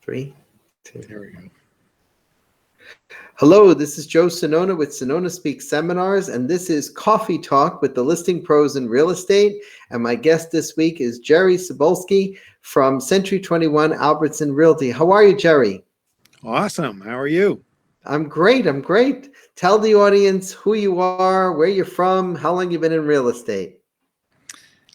Three, two. There we go. Hello, this is Joe Sonona with Sonona Speaks Seminars, and this is Coffee Talk with the Listing Pros in Real Estate. And my guest this week is Jerry Cibulski from C21 Albertson Realty. How are you, Jerry? Awesome. How are you? I'm great. Tell the audience who you are, where you're from, how long you've been in real estate.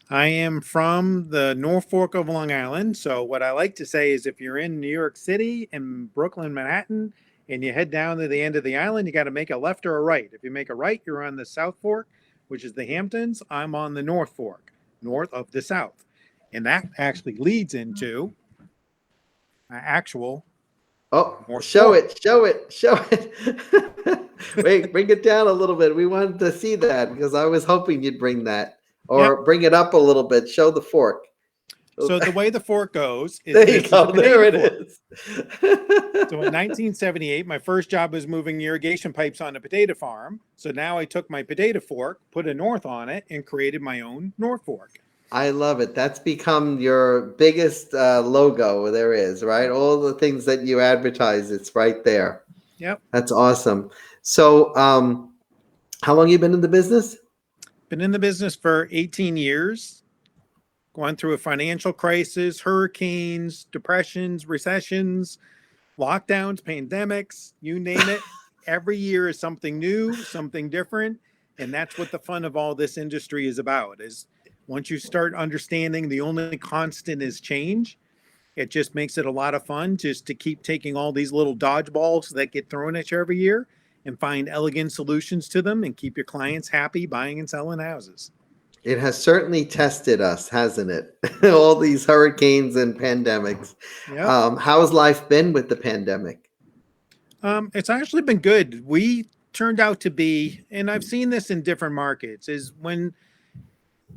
I am from the North Fork of Long Island. So what I like to say is if you're in New York City and Brooklyn, Manhattan, and you head down to the end of the island, you got to make a left or a right. If you make a right, you're on the South Fork, which is the Hamptons. I'm on the North Fork, north of the South. And that actually leads into my actual North show Fork. it. Wait, bring it down a little bit. We wanted to see that because I was hoping you'd bring that. Or bring it up a little bit. Show the fork. So the way the fork goes is there you go. There it is. So in 1978, my first job was moving irrigation pipes on a potato farm. So now I took my potato fork, put a north on it, and created my own North Fork. I love it. That's become your biggest logo there is, right? All the things that you advertise, it's right there. Yep. That's awesome. So how long you been in the business? Been in the business for 18 years, going through a financial crisis, hurricanes, depressions, recessions, lockdowns, pandemics, you name it. Every year is something new, something different. And that's what the fun of all this industry is about, is once you start understanding the only constant is change, it just makes it a lot of fun just to keep taking all these little dodgeballs that get thrown at you every year and find elegant solutions to them and keep your clients happy buying and selling houses. It has certainly tested us, hasn't it? All these hurricanes and pandemics. Yep. How's life been with the pandemic? It's actually been good. We turned out to be, and I've seen this in different markets, is when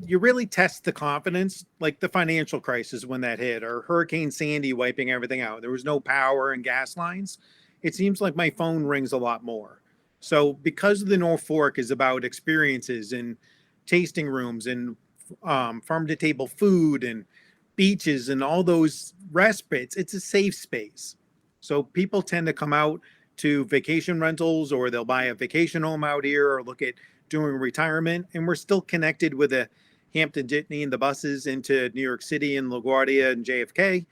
you really test the confidence, like the financial crisis when that hit, or Hurricane Sandy wiping everything out. There was no power and gas lines. It seems like my phone rings a lot more. So because the North Fork is about experiences and tasting rooms and farm to table food and beaches and all those respites, it's a safe space. So people tend to come out to vacation rentals, or they'll buy a vacation home out here, or look at doing retirement. And we're still connected with the Hampton Jitney and the buses into New York City and LaGuardia and JFK.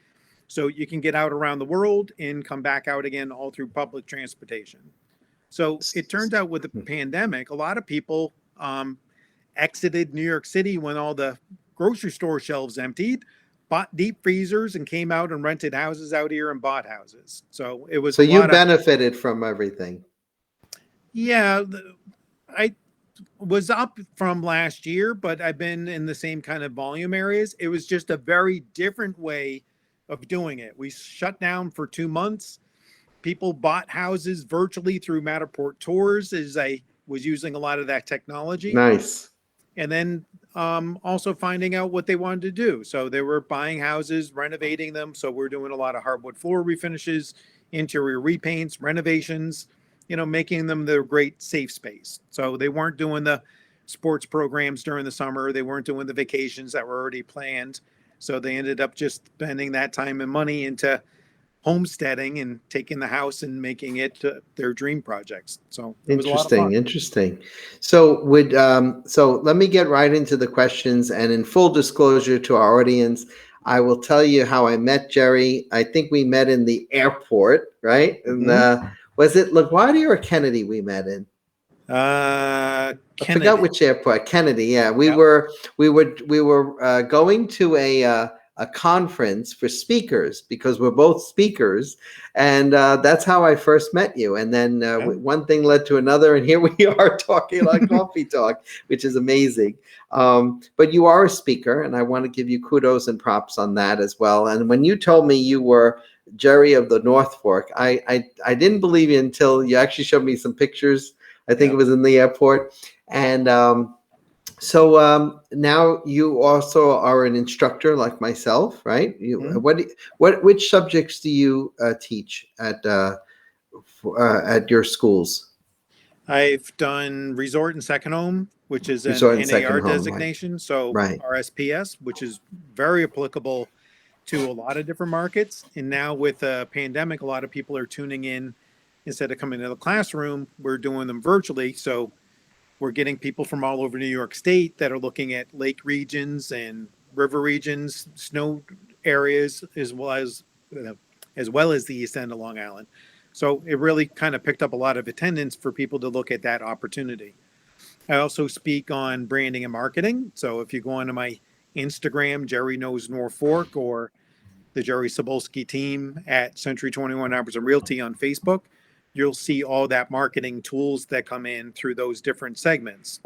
So you can get out around the world and come back out again all through public transportation. So it turned out with the pandemic, a lot of people exited New York City when all the grocery store shelves emptied, bought deep freezers, and came out and rented houses out here and bought houses. So it was. So you benefited from everything. Yeah, I was up from last year, but I've been in the same kind of volume areas. It was just a very different way of doing it. We shut down for 2 months. People bought houses virtually through Matterport tours, as I was using a lot of that technology. Nice. And then also finding out what they wanted to do. So they were buying houses, renovating them. So we're doing a lot of hardwood floor refinishes, interior repaints, renovations, making them their great safe space. So they weren't doing the sports programs during the summer. They weren't doing the vacations that were already planned. So they ended up just spending that time and money into homesteading and taking the house and making it their dream projects. So it was a lot of fun. Interesting. So let me get right into the questions, and in full disclosure to our audience, I will tell you how I met Jerry. I think we met in the airport, right? Mm-hmm. And was it LaGuardia or Kennedy we met in? I forgot which airport. Kennedy. Yeah, we were going to a conference for speakers because we're both speakers, and that's how I first met you. And then one thing led to another, and here we are talking on Coffee Talk, which is amazing. But you are a speaker, and I want to give you kudos and props on that as well. And when you told me you were Jerry of the North Fork, I didn't believe you until you actually showed me some pictures. I think it was in the airport. And so now you also are an instructor like myself, right? Which subjects do you teach at your schools? I've done resort and second home, which is an NAR designation. Right. So RSPS, which is very applicable to a lot of different markets. And now with a pandemic, a lot of people are tuning in instead of coming to the classroom. We're doing them virtually. So we're getting people from all over New York State that are looking at lake regions and river regions, snow areas, as well as the East End of Long Island. So it really kind of picked up a lot of attendance for people to look at that opportunity. I also speak on branding and marketing. So if you go onto my Instagram, Jerry Knows Norfolk, or the Jerry Cibulski team at C21 Albertson Realty on Facebook, you'll see all that marketing tools that come in through those different segments.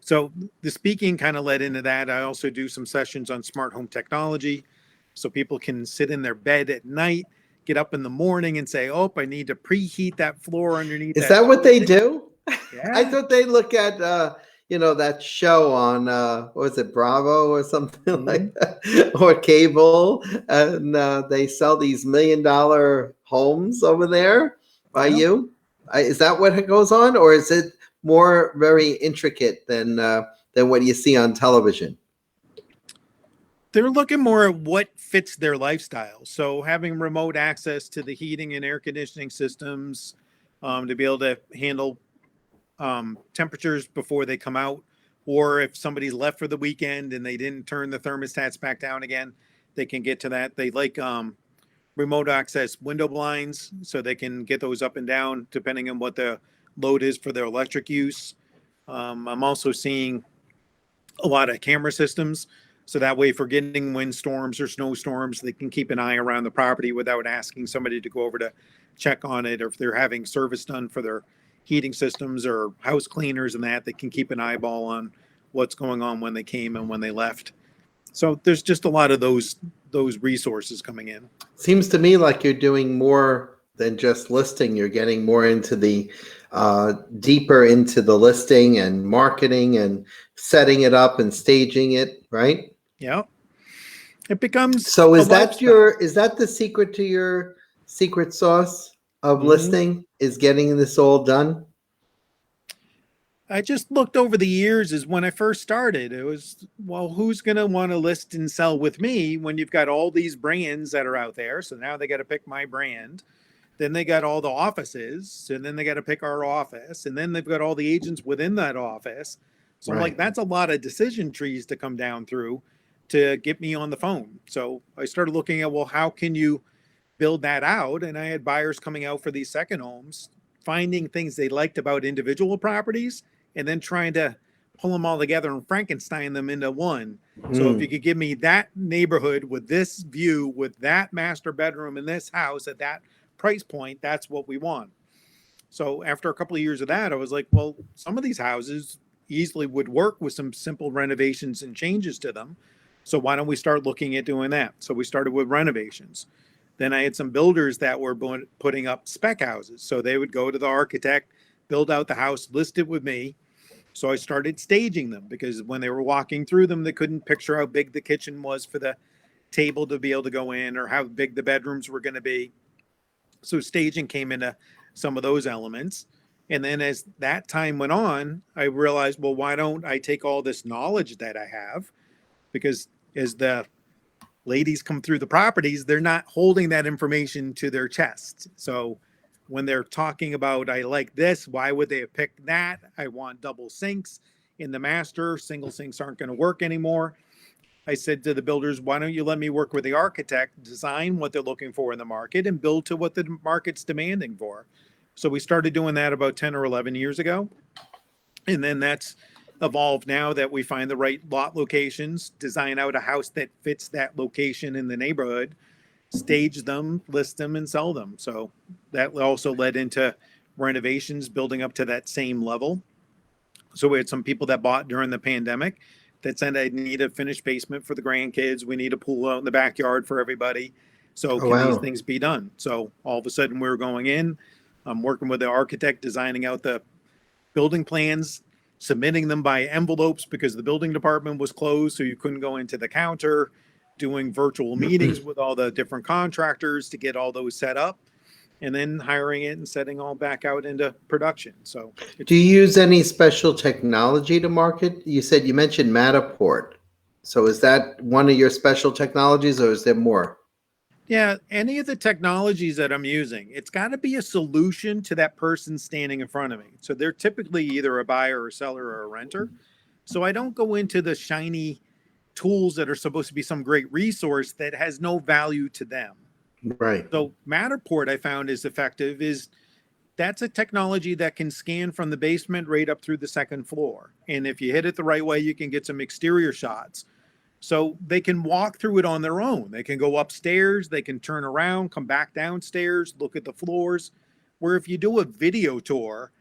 So the speaking kind of led into that. I also do some sessions on smart home technology, so people can sit in their bed at night, get up in the morning and say, oh, I need to preheat that floor underneath. Is that what they do? Yeah. I thought they look at that show on what was it, Bravo or something like that, or cable, and they sell these $1 million homes over there by you. Is that what goes on, or is it more very intricate than what you see on television? They're looking more at what fits their lifestyle. So having remote access to the heating and air conditioning systems, to be able to handle temperatures before they come out, or if somebody's left for the weekend and they didn't turn the thermostats back down again, they can get to that. They like remote access window blinds, so they can get those up and down depending on what the load is for their electric use. I'm also seeing a lot of camera systems, so that way for getting windstorms or snowstorms, they can keep an eye around the property without asking somebody to go over to check on it, or if they're having service done for their heating systems or house cleaners and that, they can keep an eyeball on what's going on when they came and when they left. So there's just a lot of those resources coming in. Seems to me like you're doing more than just listing. You're getting more into the deeper into the listing and marketing and setting it up and staging it, right? Yeah. It becomes so. Is that the secret to your secret sauce of listing? Is getting this all done? I just looked over the years. Is when I first started, it was, well, who's going to want to list and sell with me when you've got all these brands that are out there? So now they got to pick my brand. Then they got all the offices, and then they got to pick our office, and then they've got all the agents within that office. So I'm like, that's a lot of decision trees to come down through to get me on the phone. So I started looking at, well, how can you build that out? And I had buyers coming out for these second homes, finding things they liked about individual properties, and then trying to pull them all together and Frankenstein them into one. So if you could give me that neighborhood with this view, with that master bedroom in this house at that price point, that's what we want. So after a couple of years of that, I was like, well, some of these houses easily would work with some simple renovations and changes to them. So why don't we start looking at doing that? So we started with renovations. Then I had some builders that were putting up spec houses. So they would go to the architect, build out the house, list it with me. So I started staging them, because when they were walking through them, they couldn't picture how big the kitchen was for the table to be able to go in, or how big the bedrooms were going to be. So staging came into some of those elements. And then as that time went on, I realized, well, why don't I take all this knowledge that I have? Because as the ladies come through the properties, they're not holding that information to their chest. So when they're talking about, I like this, why would they have picked that? I want double sinks in the master. Single sinks aren't going to work anymore. I said to the builders, why don't you let me work with the architect, design what they're looking for in the market, and build to what the market's demanding for. So we started doing that about 10 or 11 years ago. And then that's evolved now that we find the right lot locations, design out a house that fits that location in the neighborhood, stage them, list them, and sell them. So that also led into renovations, building up to that same level. So we had some people that bought during the pandemic that said, I need a finished basement for the grandkids. We need a pool out in the backyard for everybody. So can these things be done? So all of a sudden we were going in, I'm working with the architect, designing out the building plans, submitting them by envelopes because the building department was closed, so you couldn't go into the counter, doing virtual meetings with all the different contractors to get all those set up, and then hiring it and setting all back out into production. So do you use any special technology to market? You mentioned Matterport. So is that one of your special technologies, or is there more? Yeah, any of the technologies that I'm using, it's got to be a solution to that person standing in front of me. So they're typically either a buyer or a seller or a renter. So I don't go into the shiny tools that are supposed to be some great resource that has no value to them. Right. So Matterport I found is effective is that's a technology that can scan from the basement right up through the second floor. And if you hit it the right way, you can get some exterior shots. So they can walk through it on their own. They can go upstairs, they can turn around, come back downstairs, look at the floors. Where if you do a video tour,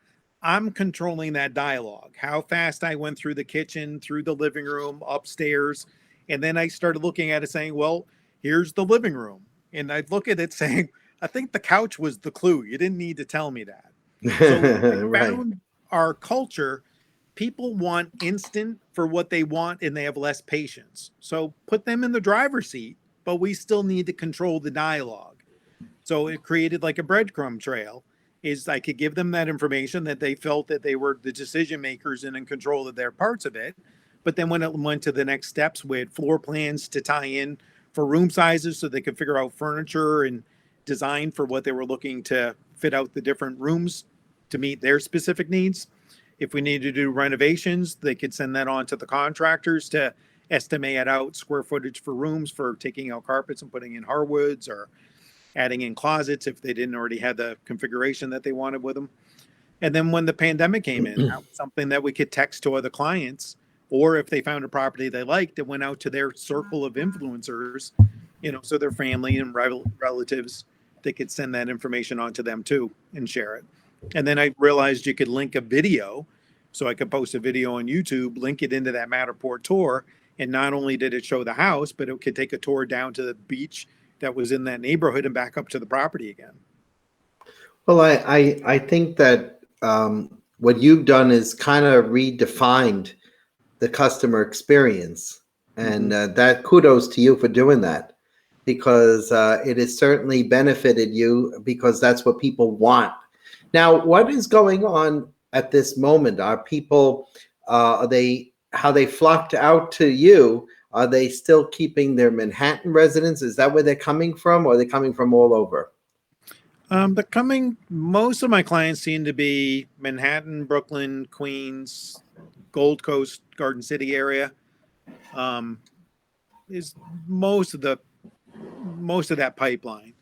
I'm controlling that dialogue, how fast I went through the kitchen, through the living room, upstairs. And then I started looking at it saying, well, here's the living room. And I'd look at it saying, I think the couch was the clue. You didn't need to tell me that. So I Right. found our culture, people want instant for what they want and they have less patience. So put them in the driver's seat, but we still need to control the dialogue. So it created like a breadcrumb trail is I could give them that information that they felt that they were the decision makers and in control of their parts of it. But then when it went to the next steps with floor plans to tie in for room sizes so they could figure out furniture and design for what they were looking to fit out the different rooms to meet their specific needs. If we need to do renovations, they could send that on to the contractors to estimate out square footage for rooms for taking out carpets and putting in hardwoods or adding in closets if they didn't already have the configuration that they wanted with them. And then when the pandemic came in, that was something that we could text to other clients, or if they found a property they liked, it went out to their circle of influencers, so their family and relatives, they could send that information on to them too and share it. And then I realized you could link a video. So I could post a video on YouTube, link it into that Matterport tour. And not only did it show the house, but it could take a tour down to the beach that was in that neighborhood and back up to the property again. Well, I think that what you've done is kind of redefined the customer experience, and that kudos to you for doing that, because it has certainly benefited you because that's what people want. Now, what is going on at this moment? Are people, are they, how they flocked out to you? Are they still keeping their Manhattan residence? Is that where they're coming from, or are they coming from all over? Most of my clients seem to be Manhattan, Brooklyn, Queens, Gold Coast, Garden City area. Is most of that pipeline.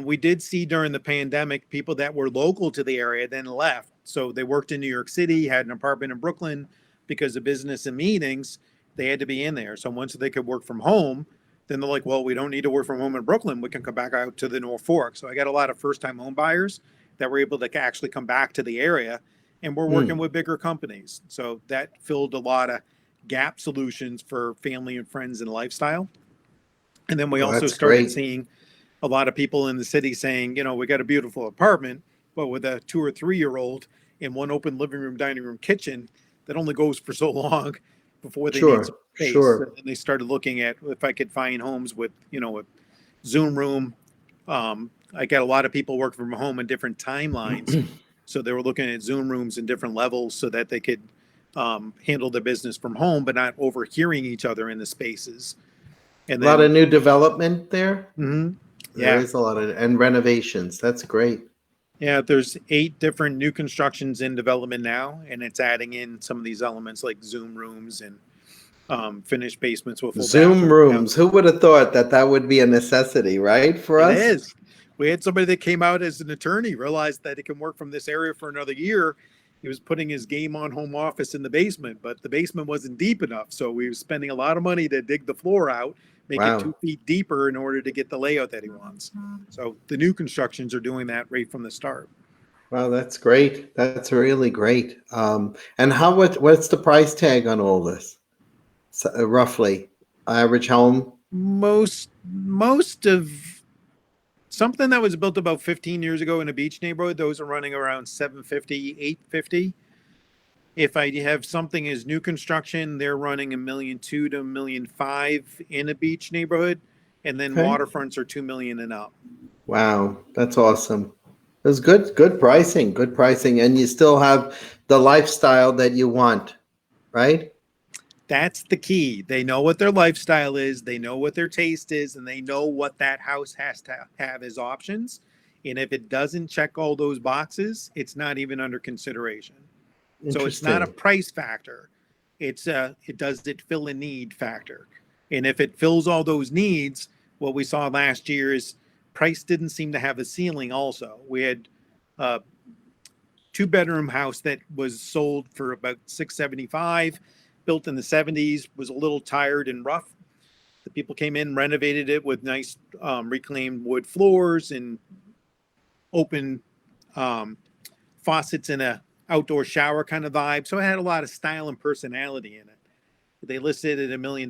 We did see during the pandemic people that were local to the area then left. So they worked in New York City, had an apartment in Brooklyn because of business and meetings. They had to be in there. So once they could work from home, then they're like, well, we don't need to work from home in Brooklyn. We can come back out to the North Fork. So I got a lot of first time home buyers that were able to actually come back to the area, and we're working with bigger companies. So that filled a lot of gap solutions for family and friends and lifestyle. And then we Well, also that's started great. seeing a lot of people in the city saying, we got a beautiful apartment, but with a 2 or 3-year-old in one open living room, dining room, kitchen that only goes for so long before they need some Sure, space. sure. And then they started looking at if I could find homes with, a Zoom room. I got a lot of people working from home in different timelines. So they were looking at Zoom rooms in different levels so that they could handle the business from home, but not overhearing each other in the spaces. And A lot of then, new development there. There yeah, is a lot of, and renovations. That's great. yeah, there's 8 different new constructions in development now, and it's adding in some of these elements like Zoom rooms and finished basements with full Zoom bathroom. Yeah, rooms. Who would have thought that that would be a necessity, right, for it us? is. We had somebody that came out as an attorney, realized that he can work from this area for another year. He was putting his game on home office in the basement, but the basement wasn't deep enough. So we were spending a lot of money to dig the floor out, make it Wow. 2 feet deeper in order to get the layout that he wants. So the new constructions are doing that right from the start. Wow, that's great. That's really great. And what's the price tag on all this? So, roughly, average home. Most of something that was built about 15 years ago in a beach neighborhood, those are running around 750, 850. If I have something as new construction, they're running $1.2 million to $1.5 million in a beach neighborhood, and then Okay. waterfronts are 2 million and up. Wow, that's awesome. That's good, good pricing, and you still have the lifestyle that you want, right? That's the key. They know what their lifestyle is, they know what their taste is, and they know what that house has to have as options. And if it doesn't check all those boxes, it's not even under consideration. So it's not a Interesting. price factor. It's it does it fill a need factor. And if it fills all those needs, what we saw last year is price didn't seem to have a ceiling also. We had a 2-bedroom house that was sold for about 675, built in the 70s, was a little tired and rough. The people came in, renovated it with nice reclaimed wood floors and open um, faucets and a outdoor shower kind of vibe. So it had a lot of style and personality in it. They listed at $1 million.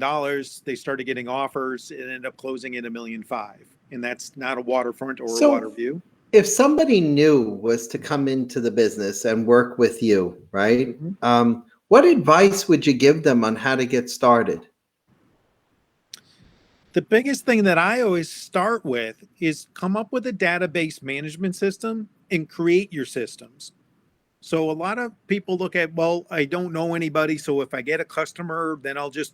They started getting offers. It ended up closing at $1.5 million, and that's not a waterfront or a So water view. if somebody new was to come into the business and work with you, right? Mhm. What advice would you give them on how to get started? The biggest thing that I always start with is come up with a database management system and create your systems. So a lot of people look at, well, I don't know anybody, so if I get a customer, then I'll just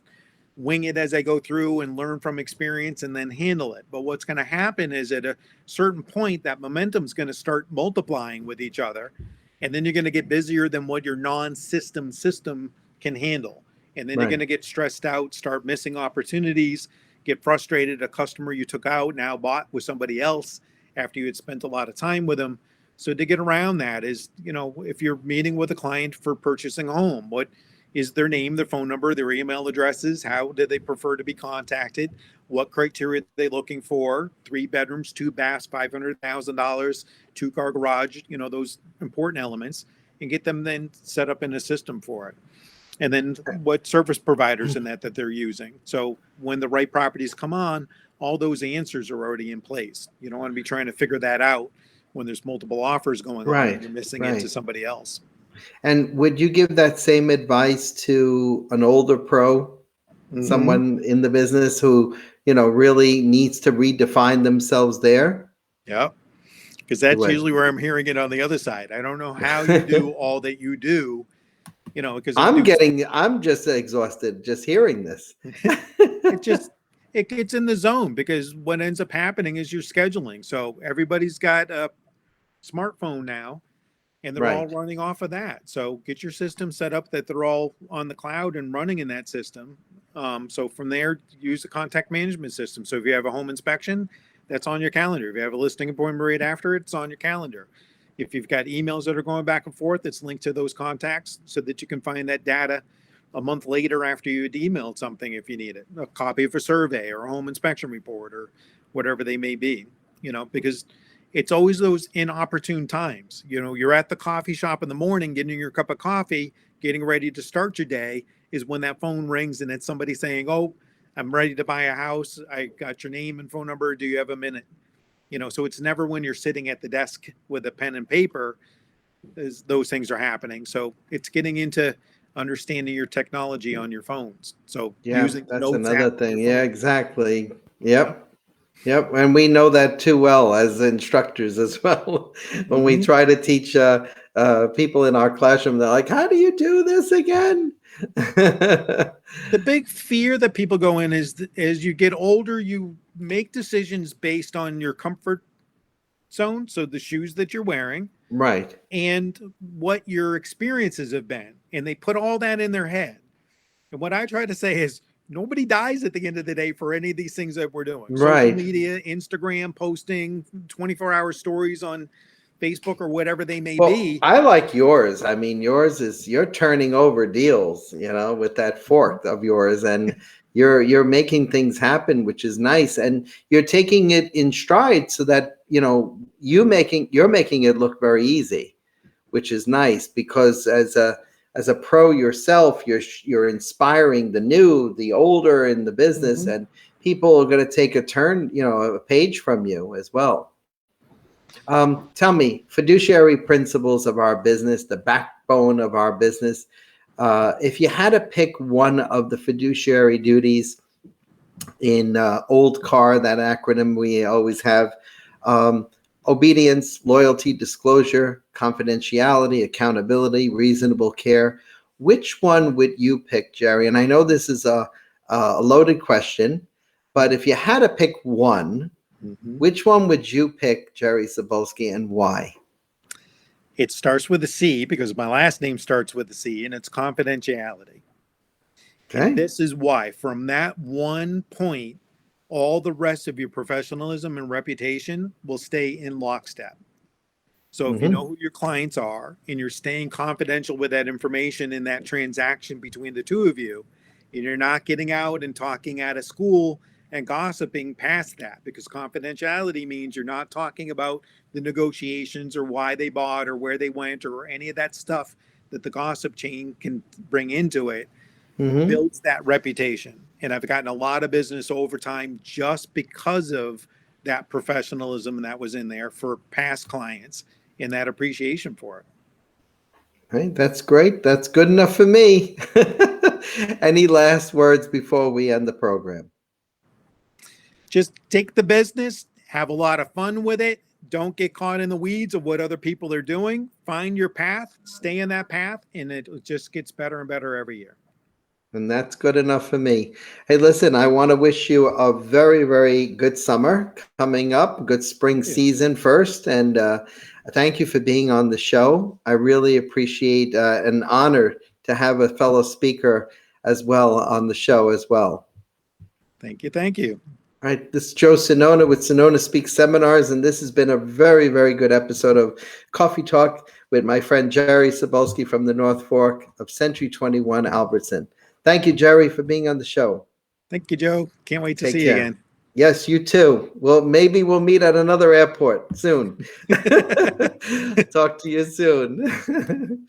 wing it as I go through and learn from experience and then handle it. But what's going to happen is at a certain point, that momentum is going to start multiplying with each other. And then you're going to get busier than what your non-system system can handle. And then you're going Right. to get stressed out, start missing opportunities, get frustrated. A customer you took out now bought with somebody else after you had spent a lot of time with them. So to get around that is, if you're meeting with a client for purchasing a home, what is their name, their phone number, their email addresses? How do they prefer to be contacted? What criteria are they looking for? 3 bedrooms, 2 baths, $500,000, 2-car garage, those important elements, and get them then set up in a system for it. And then what service providers in that they're using. So when the right properties come on, all those answers are already in place. You don't want to be trying to figure that out when there's multiple offers going on and Right. you're missing into Right. somebody else. And would you give that same advice to an older pro, Mm-hmm. someone in the business who, really needs to redefine themselves there? Yeah. Because You that's would. usually where I'm hearing it on the other side. I don't know how you do all that you do, because there's I'm just exhausted just hearing this. it just it gets in the zone because what ends up happening is you're scheduling. So everybody's got a smartphone now and they're all Right. running off of that. So get your system set up that they're all on the cloud and running in that system. So from there, use the contact management system. So if you have a home inspection, that's on your calendar. If you have a listing appointment right after, it's on your calendar. If you've got emails that are going back and forth, it's linked to those contacts so that you can find that data a month later after you had emailed something if you need it, a copy of a survey or a home inspection report or whatever they may be, because it's always those inopportune times. You're at the coffee shop in the morning getting your cup of coffee, getting ready to start your day, is when that phone rings and it's somebody saying, oh, I'm ready to buy a house. I got your name and phone number. Do you have a minute? So it's never when you're sitting at the desk with a pen and paper as those things are happening. So it's getting into understanding your technology on your phones. So Yeah, using the that's notes another app on your thing. Yeah, phone. exactly. Yeah. Yep. Yep. And we know that too well as instructors as well. When we Mm-hmm. try to teach people in our classroom, they're like, how do you do this again? The big fear that people go in is as you get older, you make decisions based on your comfort zone. So the shoes that you're wearing Right. and what your experiences have been. And they put all that in their head. And what I try to say is nobody dies at the end of the day for any of these things that we're doing. Social Right. media, Instagram, posting 24-hour stories on Facebook or whatever they may Well, be. I like yours. I mean, yours is you're turning over deals, with that fork of yours, and you're making things happen, which is nice. And you're taking it in stride so that, you're making it look very easy, which is nice because as a pro yourself, you're inspiring the new, the older in the business, Mhm. and people are going to take a turn, a page from you as well. Tell me, fiduciary principles of our business, the backbone of our business. If you had to pick one of the fiduciary duties in old car, that acronym we always have, um, obedience, loyalty, disclosure, confidentiality, accountability, reasonable care. which one would you pick, Jerry? And I know this is a loaded question, but if you had to pick one, which one would you pick, Jerry Cibulski, and why? It starts with a C because my last name starts with a C, and it's confidentiality. Okay. And this is why. From that one point, all the rest of your professionalism and reputation will stay in lockstep. So if you know who your clients are and you're staying confidential with that information in that transaction between the two of you, and you're not getting out and talking at a school and gossiping past that, because confidentiality means you're not talking about the negotiations or why they bought or where they went or any of that stuff that the gossip chain can bring into it, builds that reputation. And I've gotten a lot of business over time just because of that professionalism that was in there for past clients and that appreciation for it. Right, that's great. That's good enough for me. Any last words before we end the program? Just take the business, have a lot of fun with it. Don't get caught in the weeds of what other people are doing. Find your path, stay in that path, and it just gets better and better every year. And that's good enough for me. Hey, listen, I want to wish you a very, very good summer coming up, good spring season first. And thank you for being on the show. I really appreciate an honor to have a fellow speaker as well on the show as well. Thank you. Thank you. All right, this is Joe Sonona with Sonona Speaks Seminars, and this has been a very, very good episode of Coffee Talk with my friend Jerry Cibulski from the North Fork of C21 Albertson. Thank you, Jerry, for being on the show. Thank you, Joe. Can't wait to Take see care. you again. Yes, you too. Well, maybe we'll meet at another airport soon. Talk to you soon.